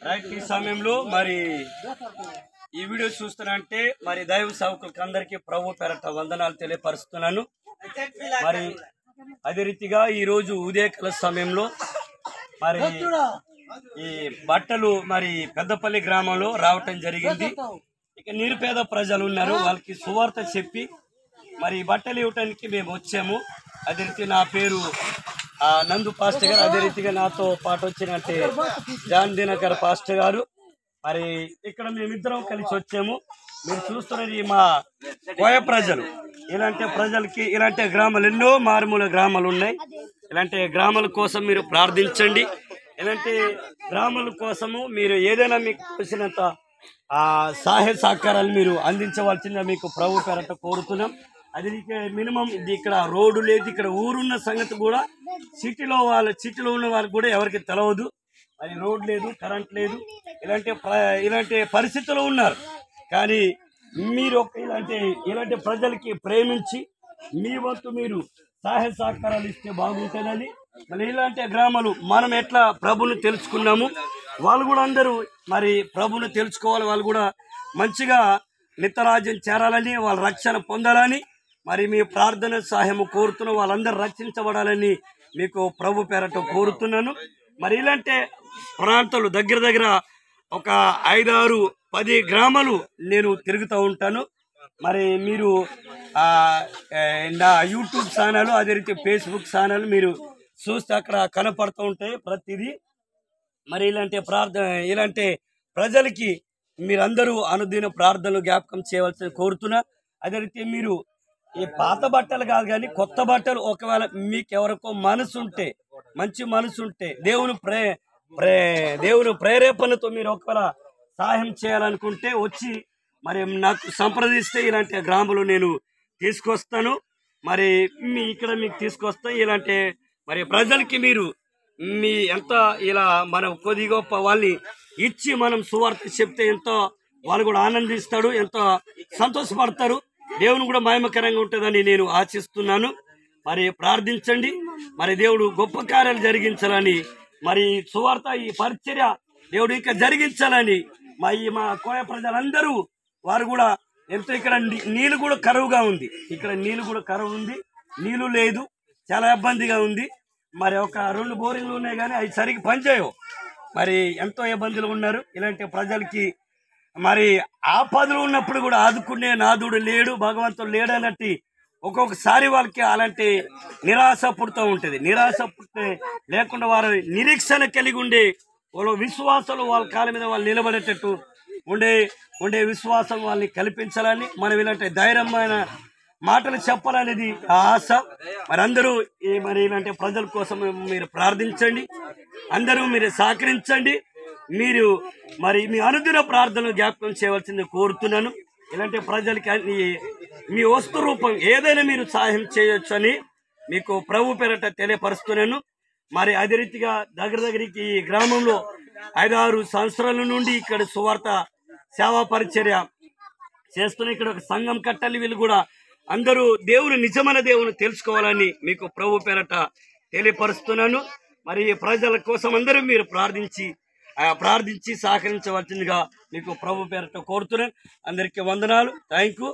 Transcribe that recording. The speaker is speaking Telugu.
రైట్ ఈ సమయంలో మరి ఈ వీడియో చూస్తున్నంటే మరి దైవ సేవకులకు అందరికీ ప్రభు పేరట వందనాలు తెలియపరుస్తున్నాను. మరి అదే రీతిగా ఈ రోజు ఉదయకాల సమయంలో మరి ఈ బట్టలు మరి పెద్దపల్లి గ్రామంలో రావటం జరిగింది. ఇక నిరుపేద ప్రజలు ఉన్నారు, వాళ్ళకి సువార్త చెప్పి మరి బట్టలు ఇవ్వటానికి మేము వచ్చాము. అదే రీతి నా పేరు నందు పాస్టర్ గారు, అదే రీతిగా నాతో పాటు వచ్చినట్టే జాన్ దినకర్ పాస్టర్ గారు. మరి ఇక్కడ మేమిద్దరం కలిసి వచ్చాము. మీరు చూస్తున్నది మా కోయ ప్రజలు. ఇలాంటి ప్రజలకి ఇలాంటి గ్రామాలు ఎన్నో మారుమూల గ్రామాలు ఉన్నాయి. ఇలాంటి గ్రామాల కోసం మీరు ప్రార్థించండి. ఇలాంటి గ్రామాల కోసము మీరు ఏదైనా మీకు వచ్చినంత సహాయ సహకారాలు మీరు అందించవలసిందిగా మీకు ప్రభు పేరట కోరుతున్నాం. అది మినిమం ఇది ఇక్కడ రోడ్డు లేదు, ఇక్కడ ఊరున్న సంగతి కూడా సిటీలో ఉన్న వాళ్ళకి కూడా ఎవరికి తెలవదు. అది రోడ్ లేదు, కరెంట్ లేదు, ఇలాంటి పరిస్థితుల్లో ఉన్నారు. కానీ మీరు ఇలాంటి ప్రజలకి ప్రేమించి మీ వంతు మీరు సహాయ సహకారాలు ఇస్తే బాగుంటుందని. మరి ఇలాంటి గ్రామాలు మనం ఎట్లా ప్రభుని తెలుసుకున్నాము, వాళ్ళు కూడా అందరూ మరి ప్రభుని తెలుసుకోవాలి, వాళ్ళు కూడా మంచిగా నిత్యరాజ్యం చేరాలని, వాళ్ళ రక్షణ పొందాలని మరి మీ ప్రార్థన సహాయము కోరుతున్న వాళ్ళందరూ రక్షించబడాలని మీకు ప్రభు పేరట కోరుతున్నాను. మరి ఇలాంటి ప్రాంతాలు దగ్గర ఒక 5-6-10 గ్రామాలు నేను తిరుగుతూ ఉంటాను. మరి మీరు నా యూట్యూబ్ ఛానల్, అదే రీతి ఫేస్బుక్ ఛానల్ మీరు చూస్తే అక్కడ కనపడుతూ ఉంటాయి ప్రతిదీ. మరి ఇలాంటి ప్రజలకి మీరందరూ అనుదిన ప్రార్థనలు జ్ఞాపకం చేయవలసి కోరుతున్నా. అదే రీతి మీరు ఈ పాత బట్టలు కాదు కానీ కొత్త బట్టలు ఒకవేళ మీకు ఎవరికో మనసు ఉంటే, మంచి మనసు ఉంటే, దేవుని ప్రేరేపణతో మీరు ఒకవేళ సహాయం చేయాలనుకుంటే వచ్చి మరి నాకు సంప్రదిస్తే ఇలాంటి గ్రామాలు నేను తీసుకొస్తాను. మరి ఇక్కడ మీకు తీసుకొస్తాను. ఇలాంటి మరి ప్రజలకి మీరు మీ ఎంత ఇలా మనం కొద్ది గొప్ప వాళ్ళని ఇచ్చి మనం సువార్త చెప్తే ఎంతో వాళ్ళు కూడా ఆనందిస్తాడు, ఎంతో సంతోషపడతారు, దేవుని కూడా మహిమకరంగా ఉంటుందని నేను ఆశిస్తున్నాను. మరి ప్రార్థించండి. మరి దేవుడు గొప్ప కార్యాలు జరిగించాలని, మరి సువార్త ఈ పరిచర్య దేవుడు ఇంకా జరిగించాలని మా కోయ ప్రజలందరూ వారు కూడా ఎంతో ఇక్కడ నీళ్ళు కూడా కరువుగా ఉంది. ఇక్కడ నీళ్ళు కూడా కరువు ఉంది, నీళ్ళు లేదు, చాలా ఇబ్బందిగా ఉంది. మరి ఒక 2 బోరింగ్లు ఉన్నాయి కానీ అవి సరిగ్గా పనిచేయవు. మరి ఎంతో ఇబ్బందులు ఉన్నారు. ఇలాంటి ప్రజలకి మరి ఆపదలు ఉన్నప్పుడు కూడా ఆదుకునే నాదుడు లేడు, భగవంతుడు లేడు అన్నట్టు ఒక్కొక్కసారి వాళ్ళకి అలాంటి నిరాశ పుడుతూ ఉంటుంది. నిరాశ పుట్టే లేకుండా వారు నిరీక్షణ కలిగి ఉండే వాళ్ళ విశ్వాసాలు వాళ్ళ కాళ్ళ మీద వాళ్ళు నిలబడేటట్టు ఉండే విశ్వాసం వాళ్ళని కల్పించాలని, మనం ఇలాంటి ధైర్యమైన మాటలు చెప్పాలనేది ఆశ. మరి అందరూ మరి ఇలాంటి ప్రజల కోసం మీరు ప్రార్థించండి, అందరూ మీరు సహకరించండి. మీరు మరి మీ అనుదిన ప్రార్థనలు జ్ఞాపకం చేయవలసింది కోరుతున్నాను. ఇలాంటి ప్రజలకి మీ వస్తు రూపం ఏదైనా మీరు సహాయం చేయొచ్చు అని మీకు ప్రభు పేరట తెలియపరుస్తున్నాను. మరి అదే రీతిగా దగ్గరికి ఈ గ్రామంలో 5-6 సంవత్సరాల నుండి ఇక్కడ సువార్త సేవా పరిచర్య చేస్తున్న ఇక్కడ ఒక సంఘం కట్టాలి. వీళ్ళు కూడా అందరూ నిజమైన దేవుని తెలుసుకోవాలని మీకు ప్రభు పేరట తెలియపరుస్తున్నాను. మరి ప్రజల కోసం అందరూ మీరు ప్రార్థించి సహకరించవలసిందిగా మీకు ప్రభు పేరట కోరుతున్నాను. అందరికీ వందనాలు. Thank you.